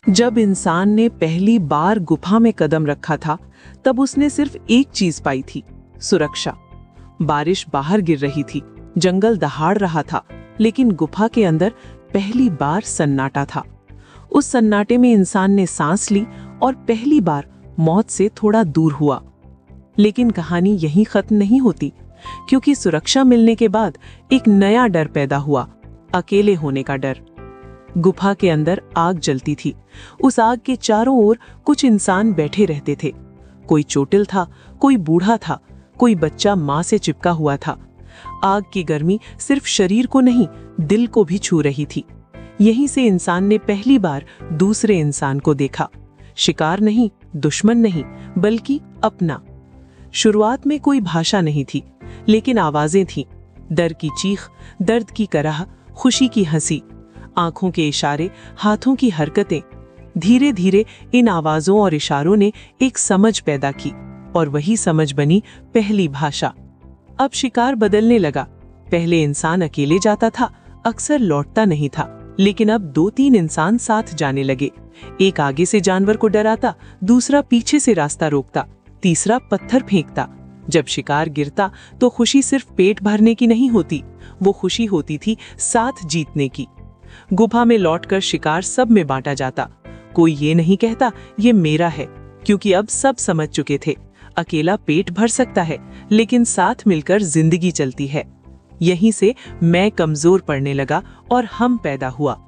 जब इंसान ने पहली बार गुफा में कदम रखा था, तब उसने सिर्फ एक चीज पाई थी, सुरक्षा। बारिश बाहर गिर रही थी, जंगल दहाड़ रहा था, लेकिन गुफा के अंदर पहली बार सन्नाटा था। उस सन्नाटे में इंसान ने सांस ली और पहली बार मौत से थोड़ा दूर हुआ। लेकिन कहानी यहीं खत्म नहीं होती, क्योंकि सुरक्षा मिलने के बाद एक नया डर पैदा हुआ, अकेले होने का डर। गुफा के अंदर आग जलती थी। उस आग के चारों ओर कुछ इंसान बैठे रहते थे। कोई चोटिल था, कोई बूढ़ा था, कोई बच्चा मां से चिपका हुआ था। आग की गर्मी सिर्फ शरीर को नहीं, दिल को भी छू रही थी। यहीं से इंसान ने पहली बार दूसरे इंसान को देखा। शिकार नहीं, दुश्मन नहीं, बल्कि अपना। शुरुआत में कोई भाषा नहीं थी, लेकिन आवाजें थीं। डर की चीख, दर्द की कराह, खुशी की हंसी, आंखों के इशारे, हाथों की हरकतें। धीरे धीरे इन आवाजों और इशारों ने एक समझ पैदा की, और वही समझ बनी पहली भाषा। अब शिकार बदलने लगा। पहले इंसान अकेले जाता था, अक्सर लौटता नहीं था, लेकिन अब 2-3 इंसान साथ जाने लगे। एक आगे से जानवर को डराता, दूसरा पीछे से रास्ता रोकता, तीसरा पत्थर फेंकता। जब शिकार गिरता तो खुशी सिर्फ पेट भरने की नहीं होती, वो खुशी होती थी साथ जीतने की। गुफा में लौटकर शिकार सब में बांटा जाता। कोई ये नहीं कहता ये मेरा है, क्योंकि अब सब समझ चुके थे, अकेला पेट भर सकता है, लेकिन साथ मिलकर जिंदगी चलती है। यहीं से मैं कमजोर पड़ने लगा और हम पैदा हुआ।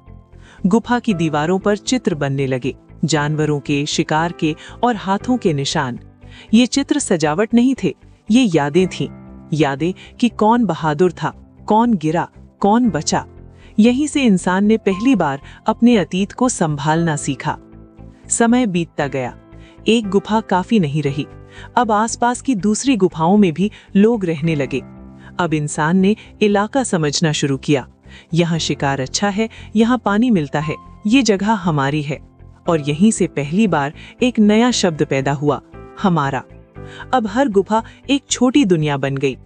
गुफा की दीवारों पर चित्र बनने लगे, जानवरों के, शिकार के और हाथों के निशान। ये चित्र सजावट नहीं थे, ये यादें थीं। यादें कि कौन बहादुर था, कौन गिरा, कौन बचा। यहीं से इंसान ने पहली बार अपने अतीत को संभालना सीखा। समय बीतता गया। एक गुफा काफी नहीं रही। अब आसपास की दूसरी गुफाओं में भी लोग रहने लगे। अब इंसान ने इलाका समझना शुरू किया। यहाँ शिकार अच्छा है, यहाँ पानी मिलता है, ये जगह हमारी है। और यहीं से पहली बार एक नया शब्द पैदा हुआ, हमारा। अब हर गुफा एक छोटी दुनिया बन गई।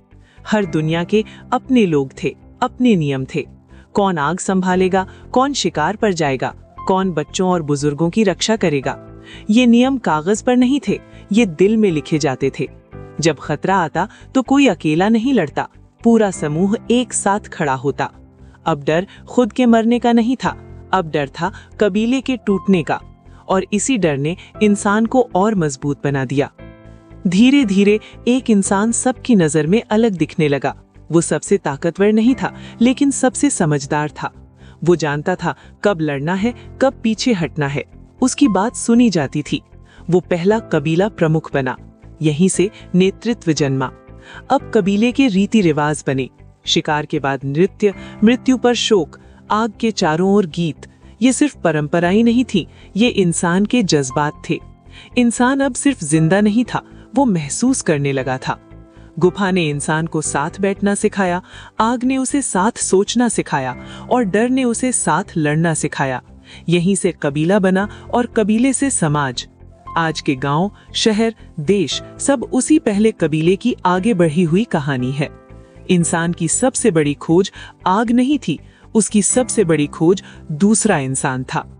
हर दुनिया के अपने लोग थे, अपने नियम थे। कौन आग संभालेगा, कौन शिकार पर जाएगा, कौन बच्चों और बुजुर्गों की रक्षा करेगा। ये नियम कागज पर नहीं थे, ये दिल में लिखे जाते थे। जब खतरा आता तो कोई अकेला नहीं लड़ता, पूरा समूह एक साथ खड़ा होता। अब डर खुद के मरने का नहीं था, अब डर था कबीले के टूटने का। और इसी डर ने इंसान को और मजबूत बना दिया। धीरे धीरे एक इंसान सबकी नजर में अलग दिखने लगा। वो सबसे ताकतवर नहीं था, लेकिन सबसे समझदार था। वो जानता था कब लड़ना है, कब पीछे हटना है। उसकी बात सुनी जाती थी। वो पहला कबीला प्रमुख बना। यहीं से नेतृत्व जन्मा। अब कबीले के रीति रिवाज बने। शिकार के बाद नृत्य, मृत्यु पर शोक, आग के चारों ओर गीत। ये सिर्फ परंपराएं नहीं थी, ये इंसान के जज्बात थे। इंसान अब सिर्फ जिंदा नहीं था, वो महसूस करने लगा था। गुफा ने इंसान को साथ बैठना सिखाया, आग ने उसे साथ सोचना सिखाया, और डर ने उसे साथ लड़ना सिखाया। यहीं से कबीला बना और कबीले से समाज। आज के गांव, शहर, देश सब उसी पहले कबीले की आगे बढ़ी हुई कहानी है। इंसान की सबसे बड़ी खोज आग नहीं थी, उसकी सबसे बड़ी खोज दूसरा इंसान था।